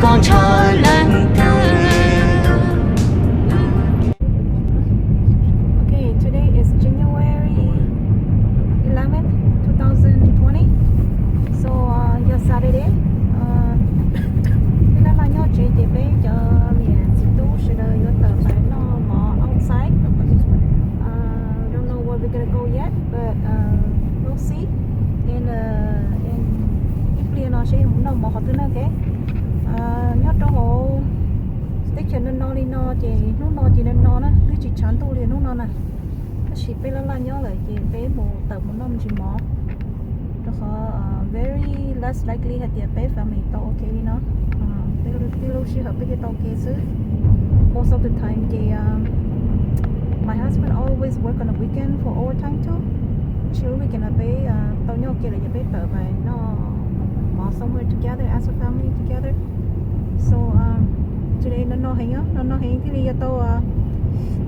con cho lần Okay, today is January 11th, 2020. So, your Saturday. Thế là nhớ chị thì bé cho liền chị tú sẽ đợi your tờ phải nó mò outside. Don't know where we're gonna go yet, but we'll see. And if liền nó sẽ không đâu mò họ tới nữa cái. Nhớ trong hồ station nên nó đi nó chị nó chị nên nó đó, cứ chị chán tu liền nó nè. Chị bé là nhớ lại chị bé một tờ một năm chị mò. Very less likely had the bé family tao okay đi nó. Tí lúc chị hợp với cái tao kia chứ. Most of the time my husband always work on the weekend for overtime too. Chiều weekend là bé tao nhớ kia là bé tờ phải nó mò somewhere together as a family together. So today nó hình thì bây giờ tao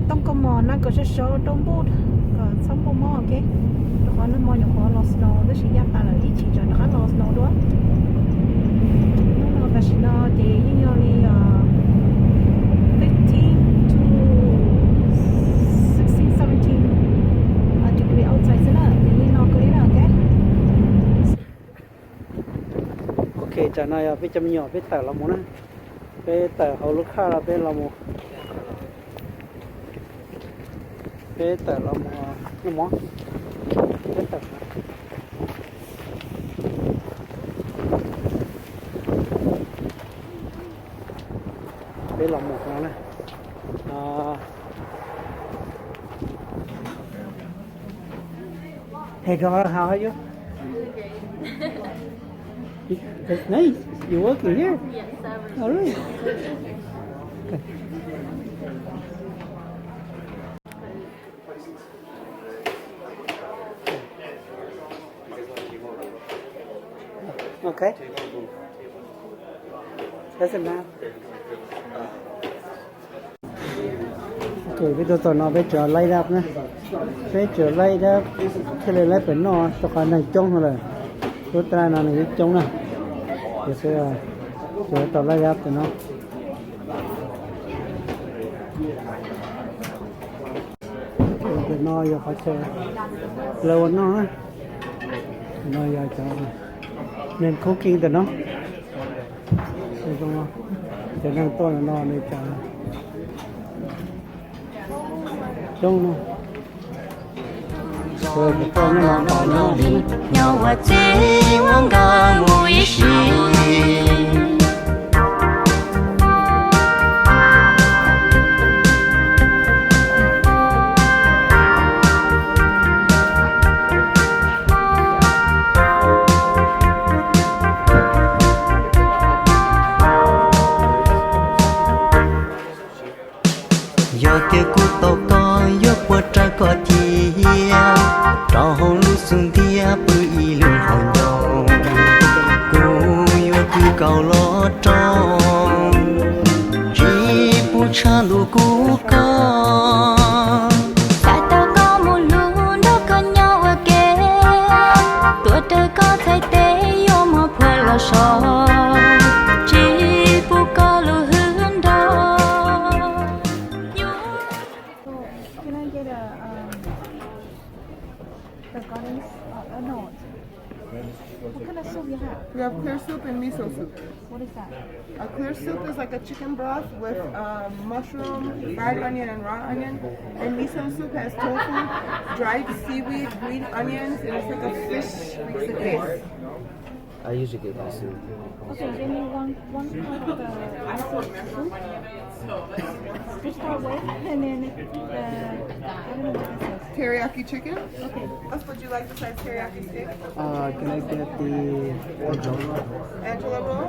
tông có mò nó có sẽ show trong boat xong có mò ok. Nó mò nhỏ khó lost snow đó chỉ dắt ta là đi chỉ cho nó khá lost snow đó. Nó và nó thì usually 15 to 16, 17 degree outside thế nào thì nó có đi nào ok. Ok, chả này bây giờ nhỏ biết tờ là muốn á, bây tờ hầu lúc khác là bây là một, bây tờ là một cái món, bây tờ, bây là một nó này, hey girl, how are you? It's nice. You're working here? Yes, I was. All right. Okay. Doesn't matter. Okay, bây giờ tụi nó bây giờ lấy đáp nữa. Bây giờ lấy đáp, cái này lấy phần nó, tụi con này trông rồi. Tụi ta nó này trông nè. Thì sẽ tụi lấy đáp tụi nó. Tụi nó giờ phải chơi lâu nó á. Tụi nó giờ cho nên cooking tụi nó. Tụi nó cho nên tôi là nó này cho trông nó. Rồi con nó nó nhau và chỉ muốn cả mỗi sự giờ kia cô tao coi giờ qua trái có thiệt trò hôn lu xuân thiệt bự lương hòn nhau cô giờ cứ cầu lo trong chỉ bu cha lu cô con tại tao có một lúc nó có nhau ở kia tuổi đời có thay thế yêu mà phải là sao chỉ bu có lu hướng đó. Can I get the gardens? No. What kind of soup you have? We have clear soup and miso soup. What is that? A clear soup is like a chicken broth with mushroom, fried onion, and raw onion. And miso soup has tofu, dried seaweed, green onions, and it's like a fish mix and base. I usually get my soup. Okay, give me one part of the miso soup to start with, and then I don't know what this is. Teriyaki chicken. Okay. Would you like besides teriyaki steak? can I get the Angela? Angela roll?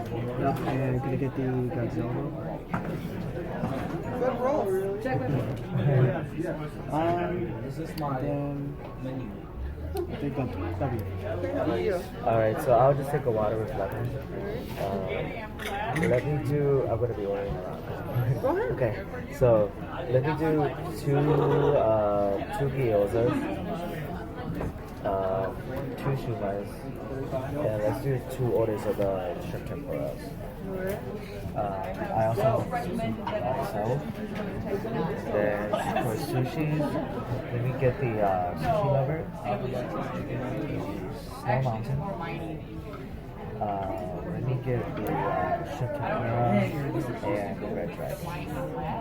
And can I get the Godzilla? Good rolls. Then I think W. Thank you. Alright, so I'll just take a water with lemon. Let me do, I'm going to be ordering a lot. Go ahead. Okay, so let me do two gyozas, two shumais, and let's do 2 orders of the shrimp tempura. I also sawv. Then for sushi, let me get the sushi lover, Snow Mountain. Let me get the shakira and the red rice.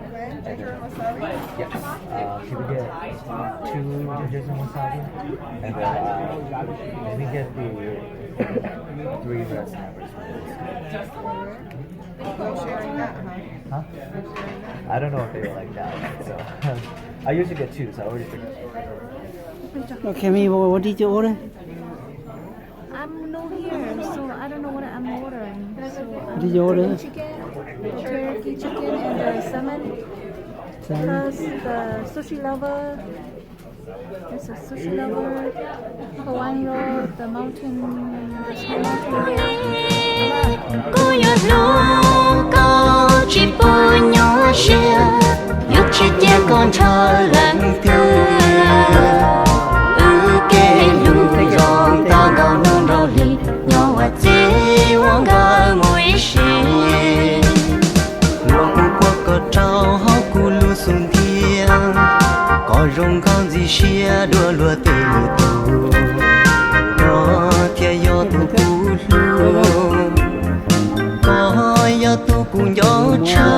Okay, ginger and wasabi. Yes. Can we get 2 gingers and wasabi? And then let me get the 3 red snappers. No sharing that, huh? Huh? I don't know if they were like that. So I usually get 2, so I already figured. Okay, me, what did you order? I'm new here, so I don't know what I'm ordering. So Did you order? chicken, turkey chicken, and the salmon. Plus the sushi lover. There's a sushi lover, Hawaiian roll, the mountain, the small mountain bear. Cô yo lu có chỉ bôi nhỏ xia yêu chỉ tia con chờ lần thứ kê lu rong ta gạo non rau lì nhỏ ở chỉ uống gà muối xì luồng qua có trao hao cù lu sung thiên có rong con gì xia đua lúa tê lù tù có thiaj yo tu cù lu có yo tu cù yo cha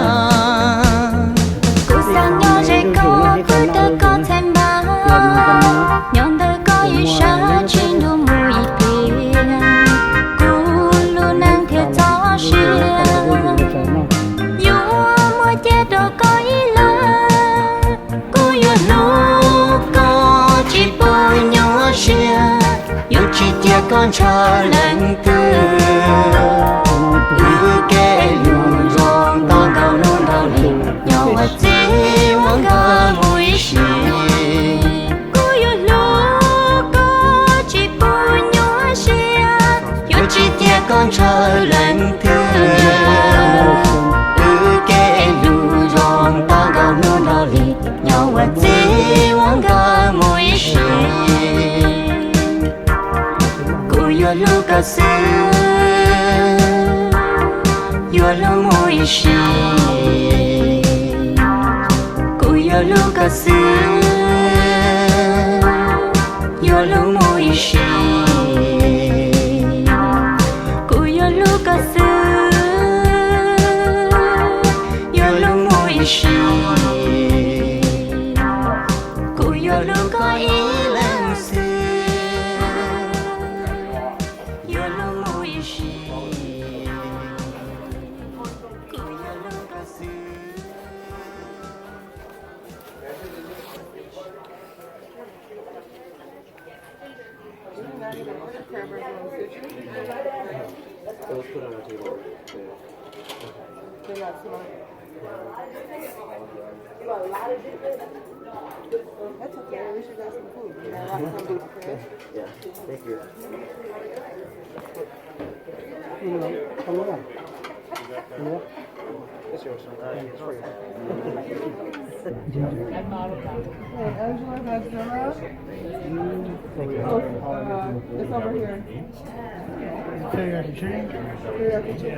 cô sang nhỏ dễ có cứ tớ có thêm ba nhon tớ có yêu sa trên đôi môi kia cô lu nàng thiệt cho xia yêu môi chết đâu có ý là cô yo lu có chỉ bôi nhỏ xia yêu chỉ tia con chờ lần thứ kê lu rong ta gạo non rau lì nhỏ ở chỉ uống gà muối xì cô yêu lu có chỉ bôi nhỏ xia yêu chỉ tia con chờ lần thứ kê lu rong ta gạo non rau lì nhỏ ở chỉ uống gà muối xì cô yêu lu có sư yêu lu muối xì cô yêu lu có sư yêu lu muối xì cô yêu lu có sư yêu lu muối xì cô yêu lu có ý lần xưa yêu lu muối xì cô yêu lu có sư Not even order crab rangoon sushi. It was put on the table. They're not smart. That's okay. We should get some food. Okay? Yeah. Thank you. Không có à? It's yours. It's for you. Hey, Angela has Zilla. It's over here. Teriyaki chicken. Teriyaki steak.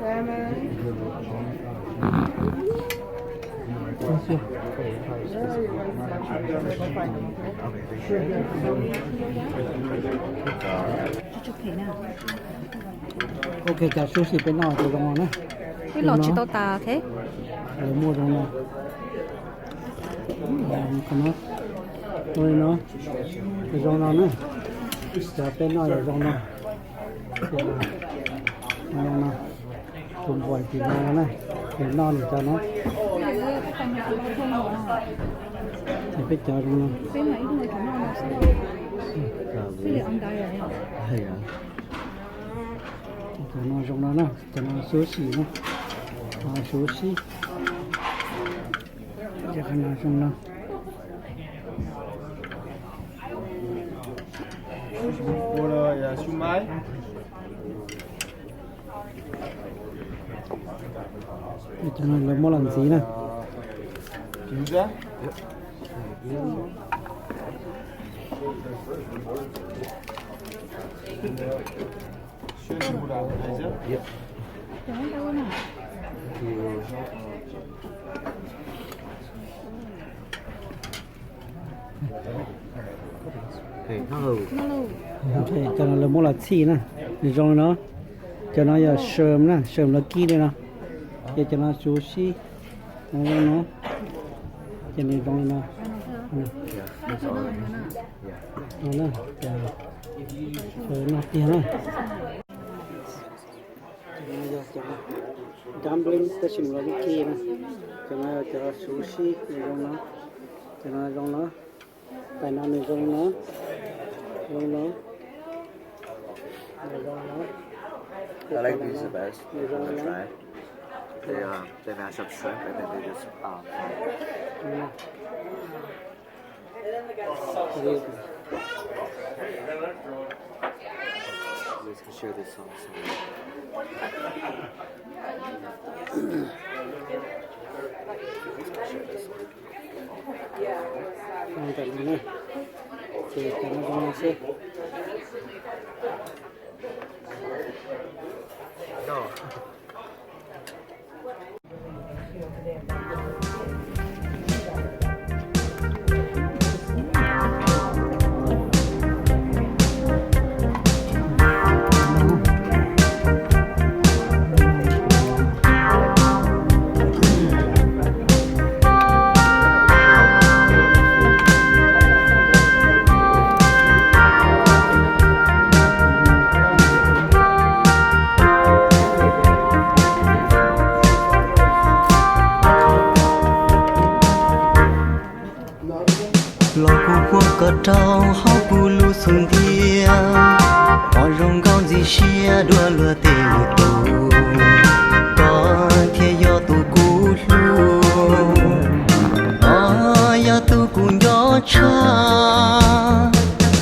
Salmon. Ok, chả sushi bên nào thì ngon đấy. Cái lò chỉ tao tà thế. Để mua trong nào. Nó rồi nó cái rong nào nữa. Chả bên nào là rong nào. Nó cùng vội thì nó này. Cái non cho nó. Thì biết chờ rong nào. Bên này người cũng ngon sao? Cái này ăn đài rồi. Hay à? Cho nó rong nào nè, cho nó sushi nữa. Sushi. Cho nó rong nào. Oder shumai. Cho nó là món làm gì nè. Ginger? Schön Schokolade, also. Yep. Chẳng đâu nè. Okay, hello. Thế cho nó là một là xì nè, để cho nó là sườn nè, sườn là kia đây nè, để cho nó sushi, nó cho nên trong nó, nó nó tiền nè, dumpling station là kia nè, cho nó sushi, cho nó trong nó, tại nó nên trong nó. I like these the best. I'm gonna try. They mash up shrimp and then they just let's share this sauce. No. có trâu háo cu lu xuân thia có rong con gì xia đua lừa tê tu có thia do tu cu lu có do tu cu gió cha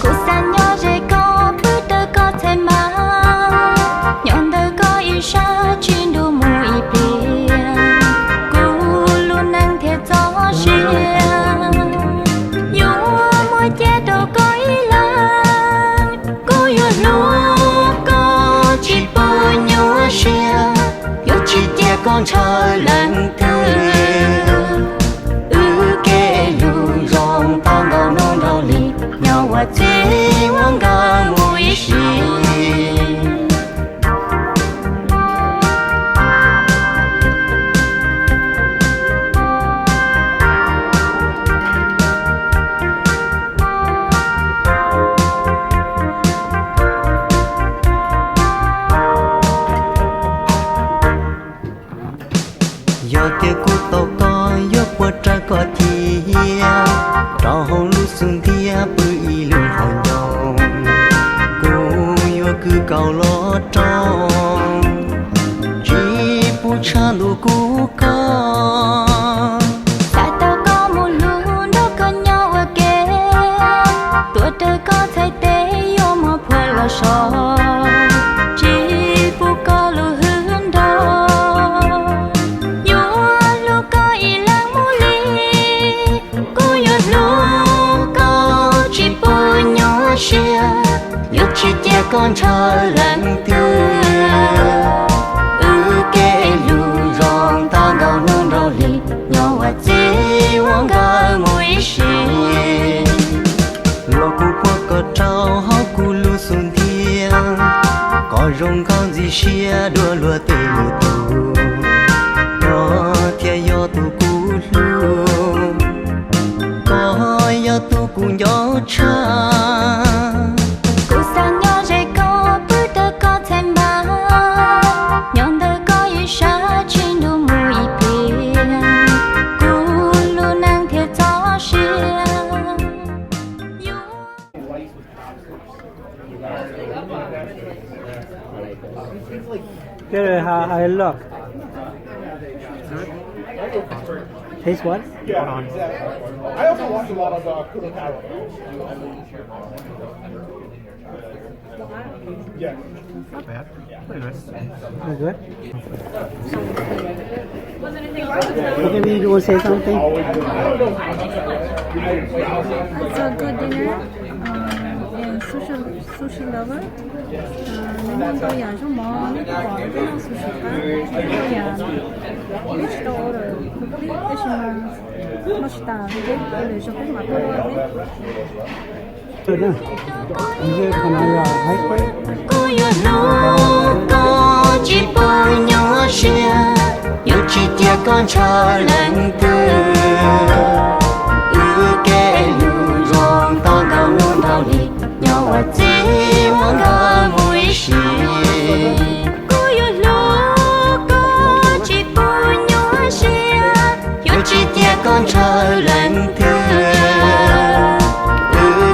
cô san nhỏ dễ có bữa tơ có thể mà nhọn tơ có yêu sa chuyên đồ mùi bia cô luôn năng thiệt gió xia che đồ có ý lan cô yêu lúc có chỉ bơi nhớ xia yêu chỉ che con chờ lần thứ kê lu rong tao ngầu nôn đầu lì nhau qua chế uống gà mùi xì do kia cú tàu coi do qua trái có thiaj trò hồng lu xuân thiaj bự lưng hòn nhau cú yo cứ cầu lo trong chỉ bu cha lu cú con tại tao có một lúc đâu có nhau ở kia tuổi đời có thay tế yo mà phơi lo so chỉ bu có lu hướng đó xia yêu chỉ che con chờ lần thứ kê lu rong ta ngầu nôn đầu lì nhau ở chế uống gà mùi xì lo cú qua có trâu háo cú lu xuân thiang có rong con gì xia đua lừa tê tu có thiaj do tu cú lu có do tu cú gió cha Good, how I look. Taste what? I also want Not bad. Pretty good. Very good. Okay, we you want to say something? It's a good dinner and sushi lover. Mình tôi nhà số món nó còn cái nó sushi cá. Tôi nhà biết đâu rồi, tôi biết cái gì mà 맛있다. 이게 원래 저거 맛보러 왔네. Good nữa. 이제 하나야 할 거야. Cô yêu lúc có chỉ bao nhỏ xưa yêu chỉ tia con chờ lần tư kê lù rong to cao nôn thao đi nhỏ và chỉ muốn ngờ mùi xì cô yêu lúc có chỉ bao nhỏ xưa yêu chỉ tia con chờ lần tư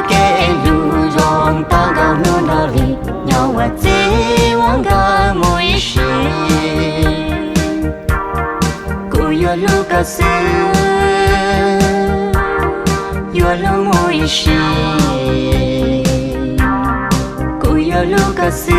kê lù rong to cao nôn thao đi nhỏ và chỉ muốn ngờ mùi xì yo lo casi yo lo muy shi yo lo casi